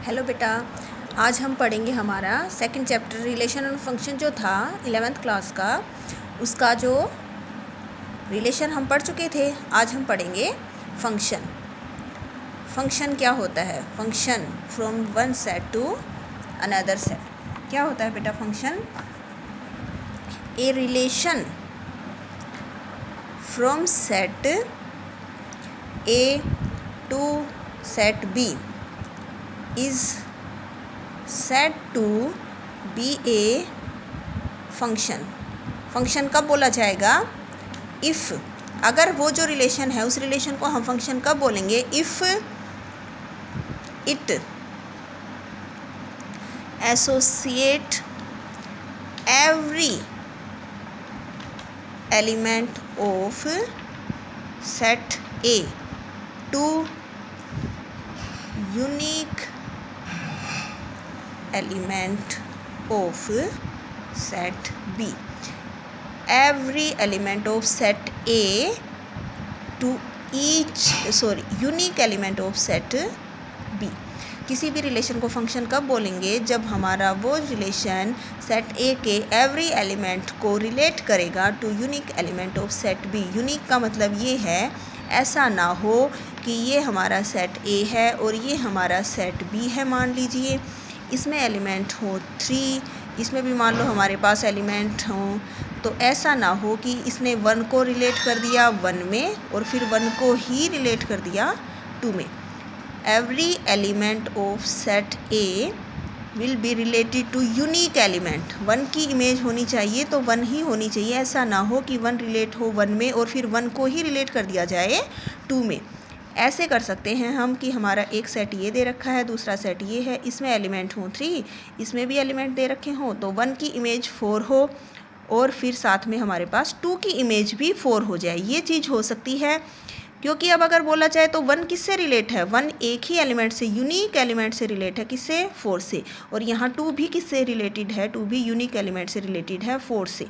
Hello बेटा, आज हम पढ़ेंगे हमारा second chapter relation and function जो था 11th क्लास का। उसका जो रिलेशन हम पढ़ चुके थे, आज हम पढ़ेंगे फंक्शन। फंक्शन क्या होता है? Function from one set to another set. क्या होता है बेटा function? A relation from set A to set B is said to be a function। Function कब बोला जाएगा? इफ़, अगर वो जो रिलेशन है उस रिलेशन को हम फंक्शन कब बोलेंगे? If it associate every element of set A to unique element of set B। every element of set A to unique element of set B। किसी भी रिलेशन को फंक्शन कब बोलेंगे? जब हमारा वो रिलेशन सेट ए के एवरी एलिमेंट को रिलेट करेगा to unique element of set B. Unique का मतलब ये है, ऐसा ना हो कि ये हमारा सेट ए है और ये हमारा सेट बी है। मान लीजिए इसमें एलिमेंट हो 3, इसमें भी मान लो हमारे पास एलिमेंट हों, तो ऐसा ना हो कि इसने 1 को रिलेट कर दिया 1 में और फिर 1 को ही रिलेट कर दिया 2 में। Every element of set A will be related to unique element. 1 की इमेज होनी चाहिए तो 1 ही होनी चाहिए। ऐसा ना हो कि 1 रिलेट हो 1 में और फिर 1 को ही रिलेट कर दिया जाए 2 में। ऐसे कर सकते हैं हम कि हमारा एक सेट ये दे रखा है, दूसरा सेट ये है, इसमें एलिमेंट हों 3, इसमें भी एलिमेंट दे रखे हों, तो 1 की इमेज 4 हो और फिर साथ में हमारे पास 2 की इमेज भी 4 हो जाए। ये चीज़ हो सकती है, क्योंकि अब अगर बोला जाए तो 1 किससे रिलेट है? 1 एक ही एलिमेंट से, यूनिक एलिमेंट से रिलेट है। किससे? 4 से। और यहाँ 2 भी किससे रिलेटेड है? 2 भी यूनिक एलिमेंट से रिलेटेड है 4 से।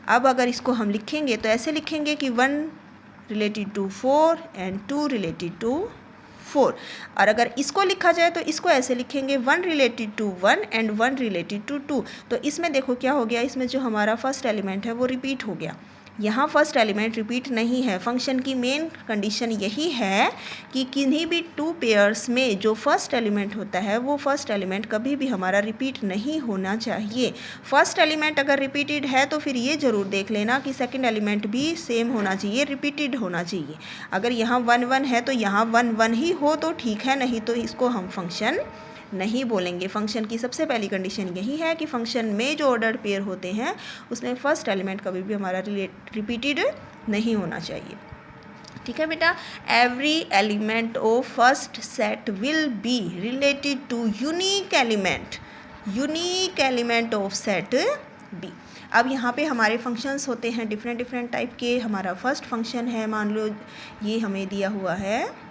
अब अगर इसको हम लिखेंगे तो ऐसे लिखेंगे कि 1 related to 4 and 2 related to 4। और अगर इसको लिखा जाए तो इसको ऐसे लिखेंगे 1 related to 1 and 1 related to 2। तो इसमें देखो क्या हो गया, इसमें जो हमारा फर्स्ट एलिमेंट है वो रिपीट हो गया। यहाँ फर्स्ट एलिमेंट रिपीट नहीं है। फंक्शन की मेन कंडीशन यही है कि किन्हीं भी 2 पेयर्स में जो फर्स्ट एलिमेंट होता है वो फर्स्ट एलिमेंट कभी भी हमारा रिपीट नहीं होना चाहिए। फर्स्ट एलिमेंट अगर रिपीटेड है तो फिर ये ज़रूर देख लेना कि सेकंड एलिमेंट भी सेम होना चाहिए, रिपीटेड होना चाहिए। अगर यहाँ 1 1 है तो यहाँ 1 1 ही हो तो ठीक है, नहीं तो इसको हम फंक्शन नहीं बोलेंगे। फंक्शन की सबसे पहली कंडीशन यही है कि फंक्शन में जो ऑर्डर्ड पेयर होते हैं उसमें फर्स्ट एलिमेंट कभी भी हमारा रिपीटेड नहीं होना चाहिए। ठीक है बेटा? Every element of first set will be related to unique element of set B. अब यहाँ पे हमारे फंक्शंस होते हैं डिफरेंट टाइप के। हमारा फर्स्ट फंक्शन है, मान लो ये हमें दिया हुआ है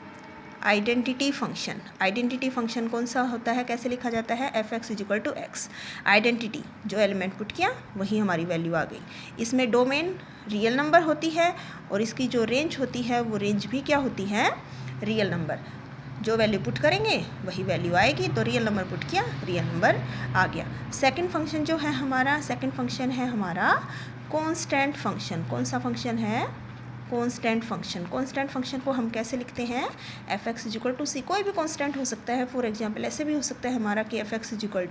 आइडेंटिटी फंक्शन। आइडेंटिटी फंक्शन कौन सा होता है, कैसे लिखा जाता है? f(x) = x। आइडेंटिटी, जो एलिमेंट पुट किया वही हमारी वैल्यू आ गई। इसमें डोमेन रियल नंबर होती है और इसकी जो रेंज होती है वो रेंज भी क्या होती है? Real number. जो वैल्यू पुट करेंगे वही वैल्यू आएगी, तो रियल नंबर पुट किया, रियल नंबर आ गया। सेकंड फंक्शन जो है हमारा, सेकंड फंक्शन है हमारा कांस्टेंट फंक्शन। कौन सा फंक्शन है? Constant function. कांस्टेंट फंक्शन को हम कैसे लिखते हैं? f(x) = c। कोई भी कांस्टेंट हो सकता है। फॉर एग्जांपल ऐसे भी हो सकता है हमारा कि f(x) =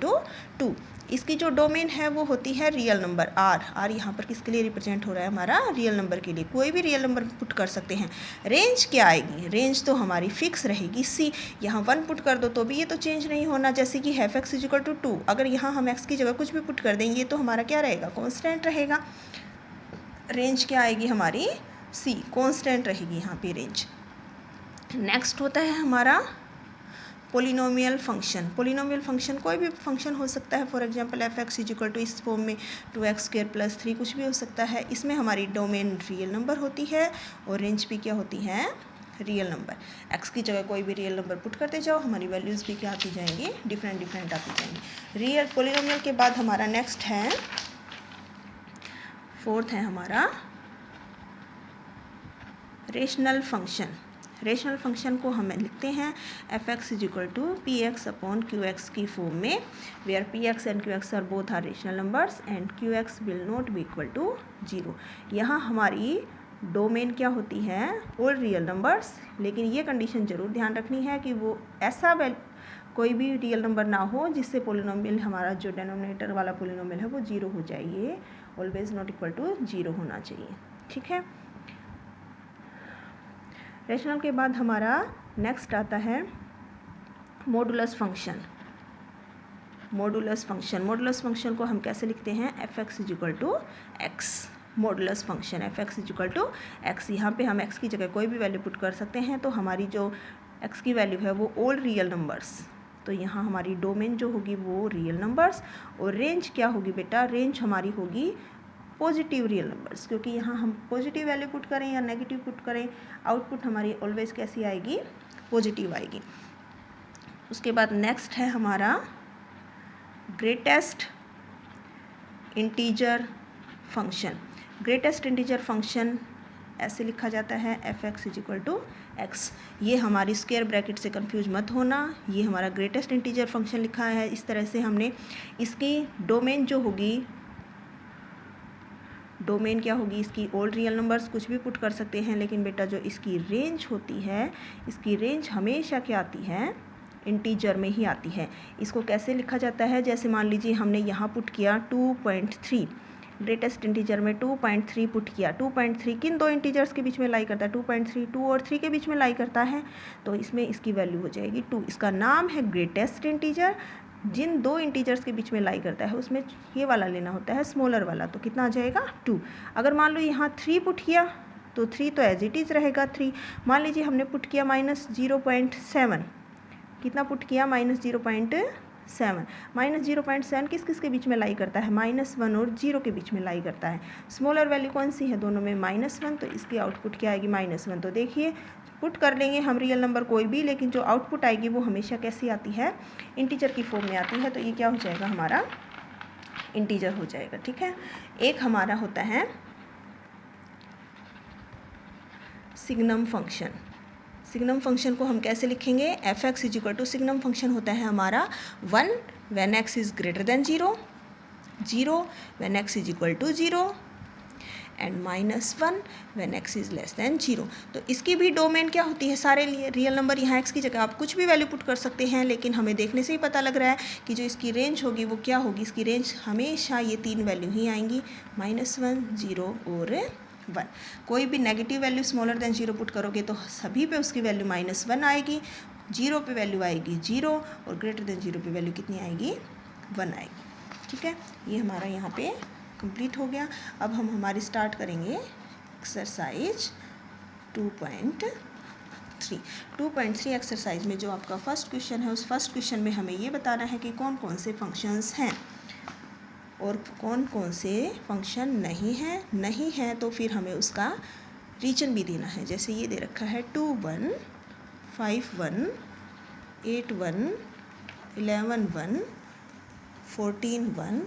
2। इसकी जो डोमेन है वो होती है रियल नंबर r। यहाँ पर किसके लिए रिप्रेजेंट हो रहा है? हमारा रियल नंबर के लिए। कोई भी रियल नंबर पुट कर सकते हैं। रेंज क्या आएगी? रेंज तो हमारी फिक्स रहेगी c। यहाँ 1 पुट कर दो तो भी ये तो चेंज नहीं होना, जैसे कि f(x) = 2। अगर यहाँ हम x की जगह कुछ भी पुट कर देंगे तो हमारा क्या रहेगा? कांस्टेंट रहेगा। रेंज क्या आएगी हमारी? सी, कांस्टेंट रहेगी यहाँ पे रेंज। नेक्स्ट होता है हमारा पोलिनोमियल फंक्शन। पोलिनोमियल फंक्शन कोई भी फंक्शन हो सकता है। फॉर एग्जांपल f(x) = इस फॉर्म में 2x² + 3 कुछ भी हो सकता है। इसमें हमारी डोमेन रियल नंबर होती है और रेंज भी क्या होती है? Real number. x की जगह कोई भी रियल नंबर पुट करते जाओ, हमारी वैल्यूज़ भी क्या आती जाएंगी? डिफरेंट आती जाएंगी। रियल पोलिनोमियल के बाद हमारा नेक्स्ट है, फोर्थ है हमारा रेशनल फंक्शन। रेशनल फंक्शन को हम लिखते हैं f x is equal to p x upon q x की फॉर्म में, where p x and q x are both are rational numbers and q x will not be equal to 0। यहाँ हमारी domain क्या होती है, all real numbers, लेकिन ये condition ज़रूर ध्यान रखनी है कि वो ऐसा कोई भी रियल नंबर ना हो जिससे पोलिनोमियल, हमारा जो डिनोमिनेटर वाला पोलिनोमियल है वो 0 हो जाए, ये ऑलवेज नॉट इक्वल टू 0 होना चाहिए। ठीक है, रेशनल के बाद हमारा नेक्स्ट आता है मॉडुलस फंक्शन। मॉडुलस फंक्शन को हम कैसे लिखते हैं, f x is equal to x. Modulus function f x is equal to x, यहाँ पे हम एक्स की जगह कोई भी वैल्यू पुट कर सकते हैं, तो हमारी जो एक्स की वैल्यू है वो ऑल रियल नंबर्स, तो यहाँ हमारी डोमेन जो होगी वो रियल नंबर्स, और रेंज क्या होगी बेटा, रेंज हमारी होगी पॉजिटिव रियल नंबर्स, क्योंकि यहाँ हम पॉजिटिव वैल्यू पुट करें या नेगेटिव पुट करें, आउटपुट हमारी ऑलवेज कैसी आएगी, पॉजिटिव आएगी। उसके बाद नेक्स्ट है हमारा greatest integer function. Greatest integer function ऐसे लिखा जाता है f x is equal to x. ये हमारी स्क्वायर ब्रैकेट से कंफ्यूज मत होना, ये हमारा ग्रेटेस्ट इंटीजर फंक्शन लिखा है। इस तरह से हमने इसकी डोमेन जो होगी, डोमेन क्या होगी इसकी, ऑल रियल नंबर्स कुछ भी पुट कर सकते हैं, लेकिन बेटा जो इसकी रेंज होती है, इसकी रेंज हमेशा क्या आती है, इंटीजर में ही आती है। इसको कैसे लिखा जाता है, जैसे मान लीजिए हमने यहाँ पुट किया 2.3, ग्रेटेस्ट इंटीजर में 2.3 पुट किया। 2.3 किन दो इंटीजर्स के बीच में लाई करता है, 2.3 2 और 3 के बीच में लाई करता है, तो इसमें इसकी वैल्यू हो जाएगी 2। इसका नाम है ग्रेटेस्ट इंटीजर। जिन दो इंटीजर्स के बीच में लाई करता है उसमें ये वाला लेना होता है, स्मॉलर वाला, तो कितना आ जाएगा 2। अगर मान लो यहाँ 3 पुट किया तो 3 तो एज इट इज़ रहेगा 3। मान लीजिए हमने पुट किया -0.7, कितना पुट किया, -0.7। -0.7 किस किस के बीच में लाई करता है, -1 और 0 के बीच में लाई करता है। स्मॉलर वैल्यू कौन सी है, दोनों में -1, तो इसकी आउटपुट क्या आएगी, -1। तो देखिए पुट कर लेंगे हम रियल नंबर कोई भी, लेकिन जो आउटपुट आएगी वो हमेशा कैसी आती है, इंटीजर की फॉर्म में आती है। तो ये क्या हो जाएगा, हमारा इंटीजर हो जाएगा। ठीक है, एक हमारा होता है सिग्नम फंक्शन। सिग्नम फंक्शन को हम कैसे लिखेंगे, f x is equal to signum function होता है हमारा 1 when x is greater than 0, 0 when x is equal to 0 and -1 when x is less than 0। तो इसकी भी डोमेन क्या होती है, सारे रियल नंबर, यहाँ एक्स की जगह आप कुछ भी वैल्यू पुट कर सकते हैं, लेकिन हमें देखने से ही पता लग रहा है कि जो इसकी रेंज होगी वो क्या होगी, इसकी रेंज हमेशा ये 3 वैल्यू ही आएंगी, -1 0 और 1। कोई भी negative value smaller than 0 put करोगे तो सभी पे उसकी वैल्यू -1 आएगी, 0 पे वैल्यू आएगी 0 और ग्रेटर देन 0 पे वैल्यू कितनी आएगी, 1 आएगी। ठीक है, ये हमारा यहाँ पे कंप्लीट हो गया। अब हम हमारी स्टार्ट करेंगे एक्सरसाइज 2.3 एक्सरसाइज में जो आपका फर्स्ट क्वेश्चन है, उस फर्स्ट क्वेश्चन में हमें ये बताना है कि कौन कौन से फंक्शंस हैं और कौन कौन से फंक्शन नहीं है तो फिर हमें उसका रीजन भी देना है। जैसे ये दे रखा है 2 1 5 1 8 1 11 1 14 1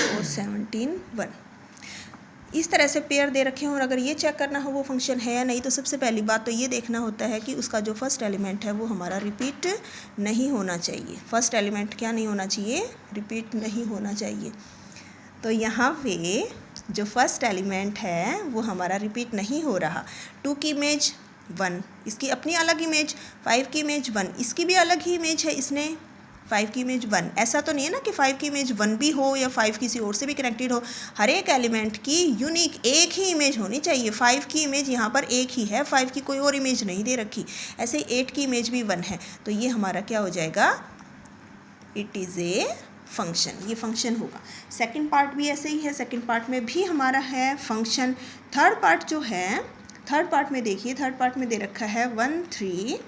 और 17 1, इस तरह से पेयर दे रखे हैं। और अगर ये चेक करना हो वो फंक्शन है या नहीं, तो सबसे पहली बात तो ये देखना होता है कि उसका जो फर्स्ट एलिमेंट है वो हमारा रिपीट नहीं होना चाहिए। फर्स्ट एलिमेंट क्या नहीं होना चाहिए, रिपीट नहीं होना चाहिए। तो यहाँ पे जो फर्स्ट एलिमेंट है वो हमारा रिपीट नहीं हो रहा। 2 की इमेज 1, इसकी अपनी अलग इमेज, 5 की इमेज 1, इसकी भी अलग ही इमेज है, इसने 5 की इमेज 1। ऐसा तो नहीं है ना कि 5 की इमेज 1 भी हो या 5 किसी और से भी कनेक्टेड हो। हर एक एलिमेंट की यूनिक एक ही इमेज होनी चाहिए। 5 की इमेज यहाँ पर एक ही है, 5 की कोई और इमेज नहीं दे रखी। ऐसे ही 8 की इमेज भी 1 है, तो ये हमारा क्या हो जाएगा, इट इज़ ए फंक्शन, ये फंक्शन होगा। सेकंड पार्ट भी ऐसे ही है, सेकंड पार्ट में भी हमारा है फंक्शन। थर्ड पार्ट जो है, थर्ड पार्ट में देखिए, थर्ड पार्ट में दे रखा है 1 3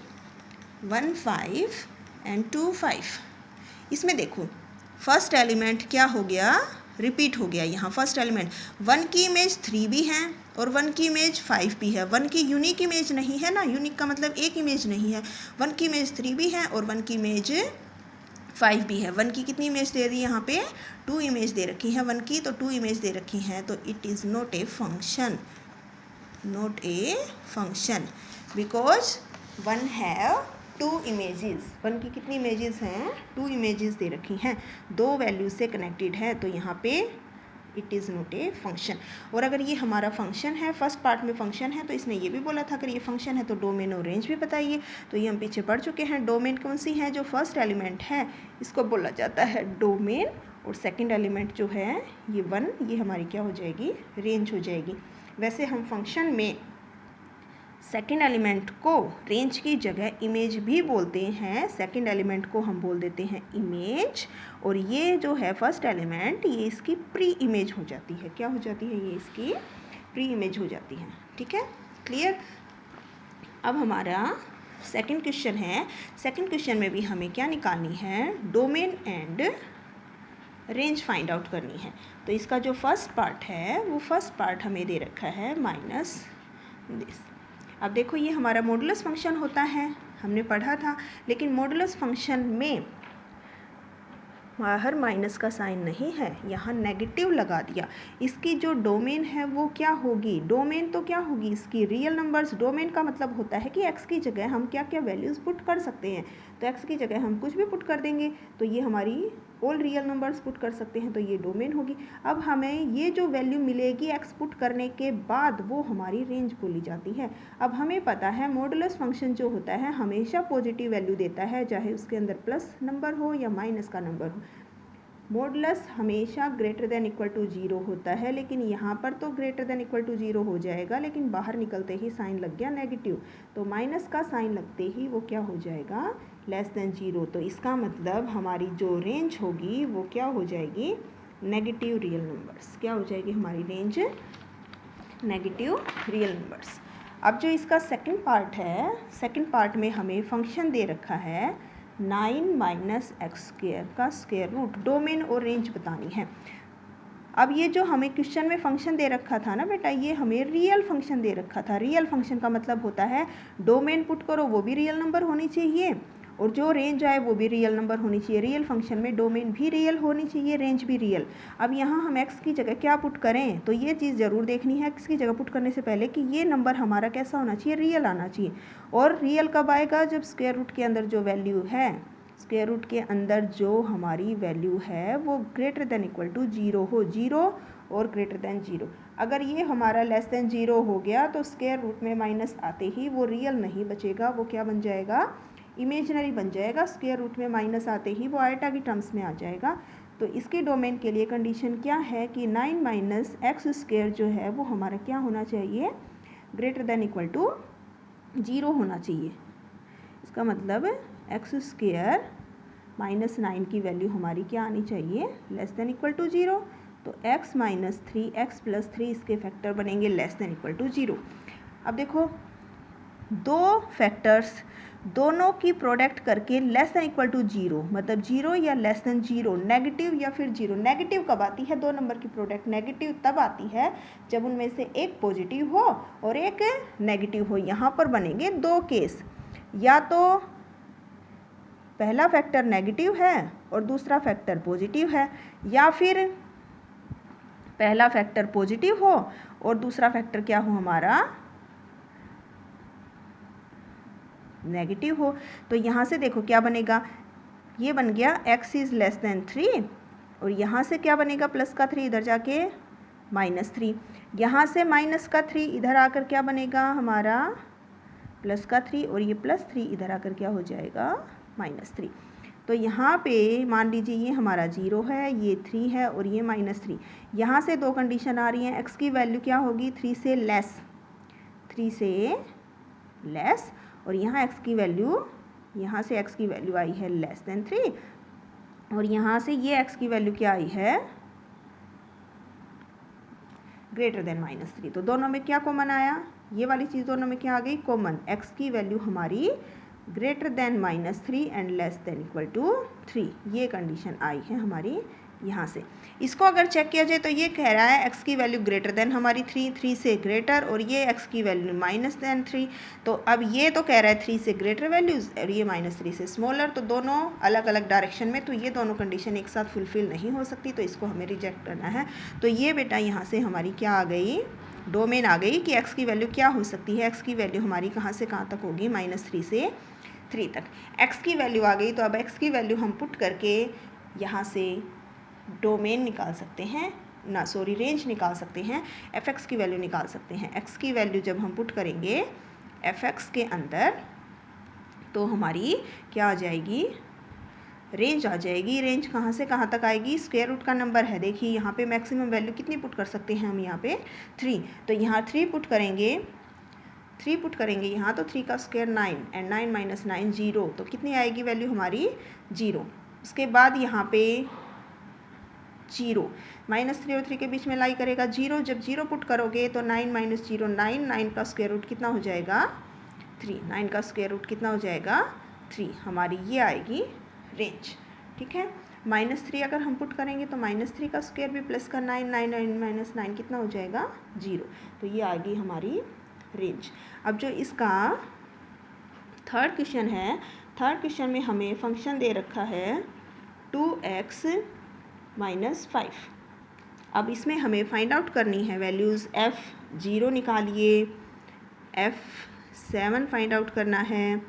1 5 एंड 2 5। इसमें देखो फर्स्ट एलिमेंट क्या हो गया, रिपीट हो गया। यहाँ फर्स्ट एलिमेंट 1 की इमेज 3 भी है और 1 की इमेज 5 भी है। 1 की यूनिक इमेज नहीं है ना, यूनिक का मतलब एक इमेज नहीं है। 1 की इमेज 3 भी है और 1 की इमेज 5 भी है। 1 की कितनी इमेज दे दी, यहाँ पे 2 इमेज दे रखी है 1 की, तो 2 इमेज दे रखी हैं, तो it is not a function. not a function because 1 have 2 images. 1 की कितनी इमेजेस हैं? 2 इमेजेस दे रखी हैं, 2 वैल्यूज से कनेक्टेड है, तो यहाँ पे it is not a function. और अगर ये हमारा फंक्शन है, फर्स्ट पार्ट में फंक्शन है, तो इसने ये भी बोला था अगर ये फंक्शन है तो डोमेन और रेंज भी बताइए. तो ये हम पीछे पढ़ चुके हैं. डोमेन कौन सी है? जो फर्स्ट एलिमेंट है इसको बोला जाता है डोमेन, और सेकंड एलिमेंट जो है ये 1, ये हमारी क्या हो जाएगी? रेंज हो जाएगी. वैसे हम फंक्शन में सेकंड एलिमेंट को रेंज की जगह इमेज भी बोलते हैं. सेकंड एलिमेंट को हम बोल देते हैं इमेज, और ये जो है फर्स्ट एलिमेंट ये इसकी प्री इमेज हो जाती है. क्या हो जाती है? ये इसकी प्री इमेज हो जाती है. ठीक है, क्लियर. अब हमारा सेकंड क्वेश्चन है. सेकंड क्वेश्चन में भी हमें क्या निकालनी है? Domain and range find out करनी है. तो इसका जो फर्स्ट पार्ट है वो फर्स्ट पार्ट हमें दे रखा है माइनस दिस. अब देखो ये हमारा मॉडुलस फंक्शन होता है, हमने पढ़ा था, लेकिन मॉडुलस फंक्शन में बाहर माइनस का साइन नहीं है, यहाँ नेगेटिव लगा दिया. इसकी जो डोमेन है वो क्या होगी? डोमेन तो क्या होगी? इसकी रियल नंबर्स. डोमेन का मतलब होता है कि एक्स की जगह हम क्या क्या वैल्यूज़ पुट कर सकते हैं. तो एक्स की जगह हम कुछ भी पुट कर देंगे, तो ये हमारी ऑल रियल नंबर्स पुट कर सकते हैं, तो ये डोमेन होगी. अब हमें ये जो वैल्यू मिलेगी एक्स पुट करने के बाद वो हमारी रेंज बोली जाती है. अब हमें पता है मॉडुलस फंक्शन जो होता है हमेशा पॉजिटिव वैल्यू देता है, चाहे उसके अंदर प्लस नंबर हो या माइनस का नंबर हो. मॉडुलस हमेशा ग्रेटर देन इक्वल टू 0 होता है, लेकिन यहाँ पर तो ग्रेटर देन इक्वल टू 0 हो जाएगा, लेकिन बाहर निकलते ही साइन लग गया नेगेटिव, तो माइनस का साइन लगते ही वो क्या हो जाएगा? Less than 0. तो इसका मतलब हमारी जो रेंज होगी वो क्या हो जाएगी? Negative real numbers. क्या हो जाएगी हमारी रेंज? Negative real numbers. अब जो इसका सेकंड पार्ट है, सेकंड पार्ट में हमें फंक्शन दे रखा है 9 माइनस एक्स स्क्वायर का स्क्वायर रूट. डोमेन और रेंज बतानी है. अब ये जो हमें क्वेश्चन में फंक्शन दे रखा था ना बेटा, ये हमें रियल फंक्शन दे रखा था. रियल फंक्शन का मतलब होता है डोमेन पुट करो वो भी रियल नंबर होनी चाहिए, और जो रेंज आए वो भी रियल नंबर होनी चाहिए. रियल फंक्शन में डोमेन भी रियल होनी चाहिए, रेंज भी रियल. अब यहाँ हम एक्स की जगह क्या पुट करें, तो ये चीज़ ज़रूर देखनी है एक्स की जगह पुट करने से पहले कि ये नंबर हमारा कैसा होना चाहिए? रियल आना चाहिए. और रियल कब आएगा? जब स्क्वायर रूट के अंदर जो वैल्यू है, स्क्वायर रूट के अंदर जो हमारी वैल्यू है वो ग्रेटर देन इक्वल टू 0 हो. 0 और ग्रेटर देन 0. अगर ये हमारा लेस देन 0 हो गया तो स्क्वायर रूट में माइनस आते ही वो रियल नहीं बचेगा, वो क्या बन जाएगा? इमेजिनरी बन जाएगा. स्क्वायर रूट में माइनस आते ही वो आयटा की टर्म्स में आ जाएगा. तो इसके डोमेन के लिए कंडीशन क्या है कि 9 माइनस एक्स स्क्वायर जो है वो हमारा क्या होना चाहिए? ग्रेटर देन इक्वल टू 0 होना चाहिए. इसका मतलब एक्स स्क्वायर माइनस 9 की वैल्यू हमारी क्या आनी चाहिए? Less than equal to 0. तो x माइनस 3 एक्स प्लस 3 इसके फैक्टर बनेंगे लेस देन इक्वल टू 0. अब देखो दो फैक्टर्स दोनों की प्रोडक्ट करके लेस देन इक्वल टू 0, मतलब 0 या लेस देन 0, नेगेटिव या फिर 0. नेगेटिव कब आती है? दो नंबर की प्रोडक्ट नेगेटिव तब आती है जब उनमें से एक पॉजिटिव हो और एक नेगेटिव हो. यहाँ पर बनेंगे दो केस, या तो पहला फैक्टर नेगेटिव है और दूसरा फैक्टर पॉजिटिव है, या फिर पहला फैक्टर पॉजिटिव हो और दूसरा फैक्टर क्या हो? हमारा नेगेटिव हो. तो यहाँ से देखो क्या बनेगा? ये बन गया x इज़ लेस देन 3, और यहाँ से क्या बनेगा? प्लस का 3 इधर जाके -3. यहाँ से माइनस का 3 इधर आकर क्या बनेगा? हमारा प्लस का 3, और ये +3 इधर आकर क्या हो जाएगा? -3. तो यहाँ पे मान लीजिए ये हमारा 0 है, ये 3 है और ये -3. यहाँ से दो कंडीशन आ रही हैं. x की वैल्यू क्या होगी? 3 से लेस, 3 से लेस, और यहाँ x की वैल्यू, यहाँ से x की वैल्यू आई है लेस देन 3, और यहाँ से ये x की वैल्यू क्या आई है? Greater than -3. तो दोनों में क्या कॉमन आया? ये वाली चीज़ दोनों में क्या आ गई? कॉमन. x की वैल्यू हमारी greater than -3 and less than equal to 3. ये कंडीशन आई है हमारी यहाँ से. इसको अगर चेक किया जाए तो ये कह रहा है x की वैल्यू ग्रेटर देन हमारी 3 से ग्रेटर, और ये x की वैल्यू -3. तो अब ये तो कह रहा है 3 से ग्रेटर वैल्यूज़ और ये -3 से स्मॉलर, तो दोनों अलग अलग डायरेक्शन में, तो ये दोनों कंडीशन एक साथ फुलफिल नहीं हो सकती, तो इसको हमें रिजेक्ट करना है. तो ये बेटा यहाँ से हमारी क्या आ गई? डोमेन आ गई कि x की वैल्यू क्या हो सकती है। x की वैल्यू हमारी कहाँ से कहाँ तक होगी, -3 से 3 तक। x की वैल्यू आ गई तो अब x की वैल्यू हम पुट करके यहाँ से डोमेन निकाल सकते हैं ना, सॉरी रेंज निकाल सकते हैं, f(x) की वैल्यू निकाल सकते हैं। x की वैल्यू जब हम पुट करेंगे f(x) के अंदर तो हमारी क्या आ जाएगी, रेंज आ जाएगी। रेंज कहाँ से कहाँ तक आएगी, स्क्वायर रूट का नंबर है। देखिए यहाँ पे मैक्सिमम वैल्यू कितनी पुट कर सकते हैं हम, यहाँ पे 3, तो यहाँ 3 पुट करेंगे, 3 पुट करेंगे यहाँ, तो 3 का स्क्वायर 9 एंड 9 माइनस 9 0, तो कितनी आएगी वैल्यू हमारी 0। उसके बाद यहाँ पे 0 -3 और 3 के बीच में लाई करेगा 0, जब 0 पुट करोगे तो 9 माइनस 0 9, 9 का स्क्वायर रूट कितना हो जाएगा 3, 9 का स्क्वायर रूट कितना हो जाएगा 3, हमारी ये आएगी रेंज। ठीक है, -3 अगर हम पुट करेंगे तो -3 का स्क्वायर भी प्लस का 9, 9 9 माइनस 9 कितना हो जाएगा 0, तो ये आ गई हमारी रेंज। अब जो इसका थर्ड क्वेश्चन है, थर्ड क्वेश्चन में हमें फंक्शन दे रखा है 2x - 5। अब इसमें हमें फाइंड आउट करनी है वैल्यूज़, f0 निकालिए, f7 फाइंड आउट करना है,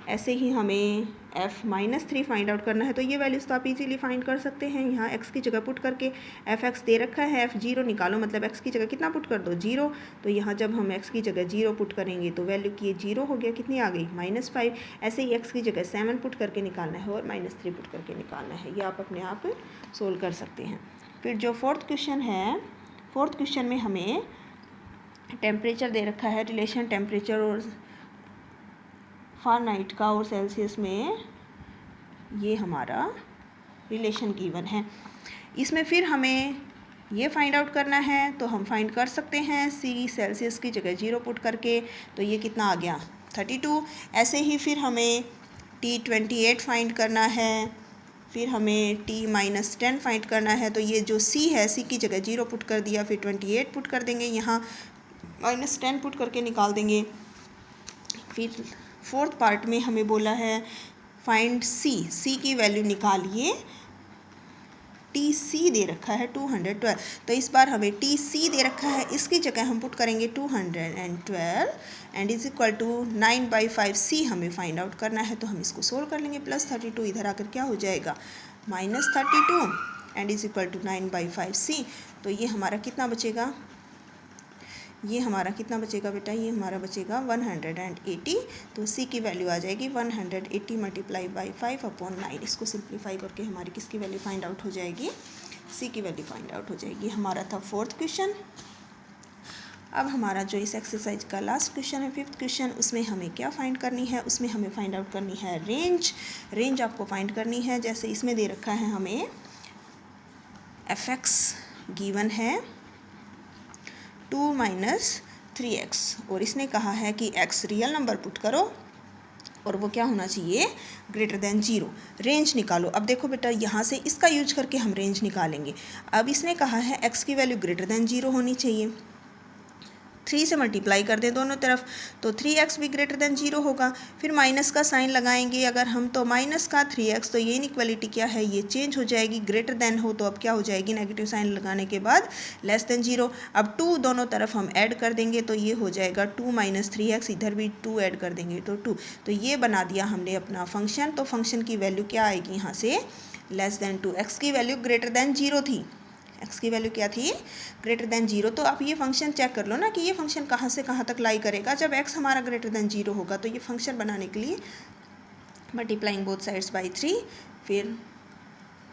ऐसे ही हमें f-3 फाइंड आउट करना है। तो ये वैल्यूज़ तो आप इजीली फाइंड कर सकते हैं, यहाँ x की जगह पुट करके। f(x) दे रखा है, f0 निकालो, मतलब x की जगह कितना पुट कर दो 0, तो यहाँ जब हम x की जगह 0 पुट करेंगे तो वैल्यू की 0 हो गया, कितनी आ गई -5। ऐसे ही x की जगह 7 पुट करके निकालना है और -3 पुट करके निकालना है, ये आप अपने आप सोल्व कर सकते हैं। फिर जो फोर्थ क्वेश्चन है, फोर्थ क्वेश्चन में हमें टेम्परेचर दे रखा है, रिलेशन टेम्परेचर और फ़ारेनहाइट का और सेल्सियस में ये हमारा रिलेशन गिवन है। इसमें फिर हमें ये फाइंड आउट करना है, तो हम फाइंड कर सकते हैं C सेल्सियस की जगह 0 पुट करके, तो ये कितना आ गया 32। ऐसे ही फिर हमें T28 फाइंड करना है, फिर हमें T-10 फाइंड करना है, तो ये जो C है, C की जगह 0 पुट कर दिया, फिर 28 पुट कर देंगे, यहाँ -10 पुट करके निकाल देंगे। फिर फोर्थ पार्ट में हमें बोला है फाइंड C की वैल्यू निकालिए, TC दे रखा है 212, तो इस बार हमें TC दे रखा है, इसकी जगह हम पुट करेंगे 212 and is equal to 9/5C हमें फाइंड आउट करना है, तो हम इसको सोल्व कर लेंगे। +32 इधर आकर क्या हो जाएगा -32 and is equal to 9/5C, तो ये हमारा कितना बचेगा, ये हमारा कितना बचेगा बेटा, ये हमारा बचेगा 180, तो C की वैल्यू आ जाएगी 180 मल्टीप्लाई बाई 5/9। इसको सिंप्लीफाई करके हमारी किसकी वैल्यू फाइंड आउट हो जाएगी, C की वैल्यू फाइंड आउट हो जाएगी। हमारा था फोर्थ क्वेश्चन। अब हमारा जो इस एक्सरसाइज का लास्ट क्वेश्चन है, फिफ्थ क्वेश्चन, उसमें हमें क्या फाइंड करनी है, उसमें हमें फाइंड आउट करनी है रेंज। रेंज आपको फाइंड करनी है, जैसे इसमें दे रखा है हमें f(x) गिवन है 2 - 3x, और इसने कहा है कि x रियल नंबर पुट करो और वो क्या होना चाहिए >0। रेंज निकालो। अब देखो बेटा, यहाँ से इसका यूज करके हम रेंज निकालेंगे। अब इसने कहा है x की वैल्यू >0 होनी चाहिए, 3 से मल्टीप्लाई कर दें दोनों तरफ, तो 3x भी >0 होगा। फिर माइनस का साइन लगाएंगे अगर हम, तो माइनस का 3x, तो ये इनइक्वालिटी क्या है, ये चेंज हो जाएगी, ग्रेटर देन हो तो अब क्या हो जाएगी, नेगेटिव साइन लगाने के बाद <0। अब 2 दोनों तरफ हम ऐड कर देंगे, तो ये हो जाएगा 2 - 3x, इधर भी 2 ऐड कर देंगे तो 2, तो ये बना दिया हमने अपना फंक्शन। तो फंक्शन की वैल्यू क्या आएगी यहाँ से <2। x की वैल्यू >0 थी, x की वैल्यू क्या थी >0, तो आप ये फंक्शन चेक कर लो ना कि ये फंक्शन कहाँ से कहाँ तक लाई करेगा। जब x हमारा >0 होगा तो ये फंक्शन बनाने के लिए मल्टीप्लाइंग बोथ साइड्स बाई 3, फिर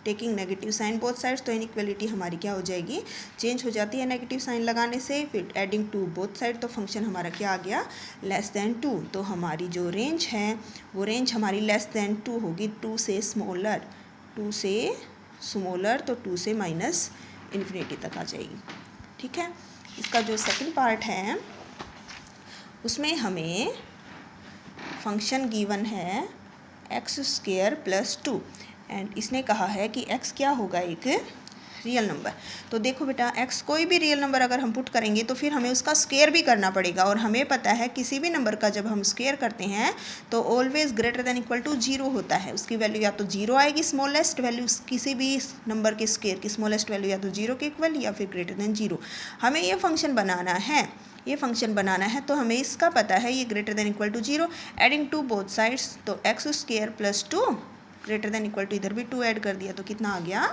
taking negative sign both sides, तो इनइक्वालिटी हमारी क्या हो जाएगी, चेंज हो जाती है नेगेटिव साइन लगाने से, फिर एडिंग टू बोथ साइड, तो फंक्शन हमारा क्या आ गया <2। तो हमारी जो रेंज है वो रेंज हमारी <2 होगी, 2 से स्मॉलर, 2 से स्मॉलर, तो 2 से -इन्फिनिटी तक आ जाएगी। ठीक है, इसका जो सेकंड पार्ट है उसमें हमें फंक्शन गिवन है x² + 2 एंड इसने कहा है कि x क्या होगा, एक रियल नंबर। तो देखो बेटा x कोई भी रियल नंबर अगर हम पुट करेंगे तो फिर हमें उसका स्क्वायर भी करना पड़ेगा, और हमें पता है किसी भी नंबर का जब हम स्क्वायर करते हैं तो always greater than equal to 0 होता है। उसकी वैल्यू या तो 0 आएगी, स्मॉलेस्ट वैल्यू किसी भी नंबर के स्क्वायर की स्मॉलेस्ट वैल्यू या तो 0 के इक्वल या फिर ग्रेटर देन 0। हमें ये फंक्शन बनाना है, ये फंक्शन बनाना है तो हमें इसका पता है ये greater than equal to 0, adding to both sides, तो X square plus 2 greater than equal to, इधर भी 2 ऐड कर दिया तो कितना आ गया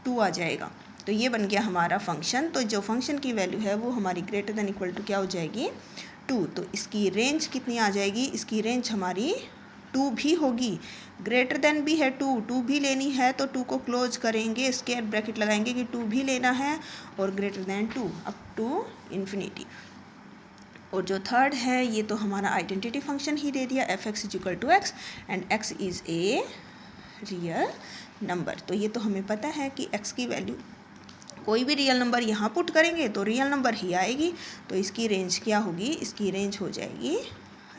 2 आ जाएगा। तो ये बन गया हमारा फंक्शन। तो जो फंक्शन की वैल्यू है वो हमारी ग्रेटर देन इक्वल टू क्या हो जाएगी 2। तो इसकी रेंज कितनी आ जाएगी, इसकी रेंज हमारी 2 भी होगी, ग्रेटर देन भी है 2 भी लेनी है तो 2 को क्लोज करेंगे, स्क्वायर ब्रैकेट लगाएंगे कि 2 भी लेना है, और greater than 2 up to infinity. और जो थर्ड है ये तो हमारा आइडेंटिटी फंक्शन ही दे दिया, f x is equal to x and x is a real number. तो ये तो हमें पता है कि x की वैल्यू कोई भी रियल नंबर यहाँ पुट करेंगे तो रियल नंबर ही आएगी, तो इसकी रेंज क्या होगी, इसकी रेंज हो जाएगी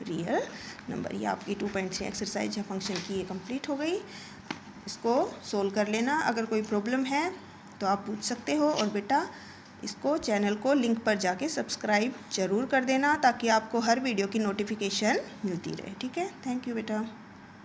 रियल नंबर। ये आपकी 2.3 एक्सरसाइज है फंक्शन की, ये कंप्लीट हो गई। इसको सोल्व कर लेना, अगर कोई प्रॉब्लम है तो आप पूछ सकते हो, और बेटा इसको चैनल को लिंक पर जाके सब्सक्राइब ज़रूर कर देना ताकि आपको हर वीडियो की नोटिफिकेशन मिलती रहे। ठीक है, थैंक यू बेटा।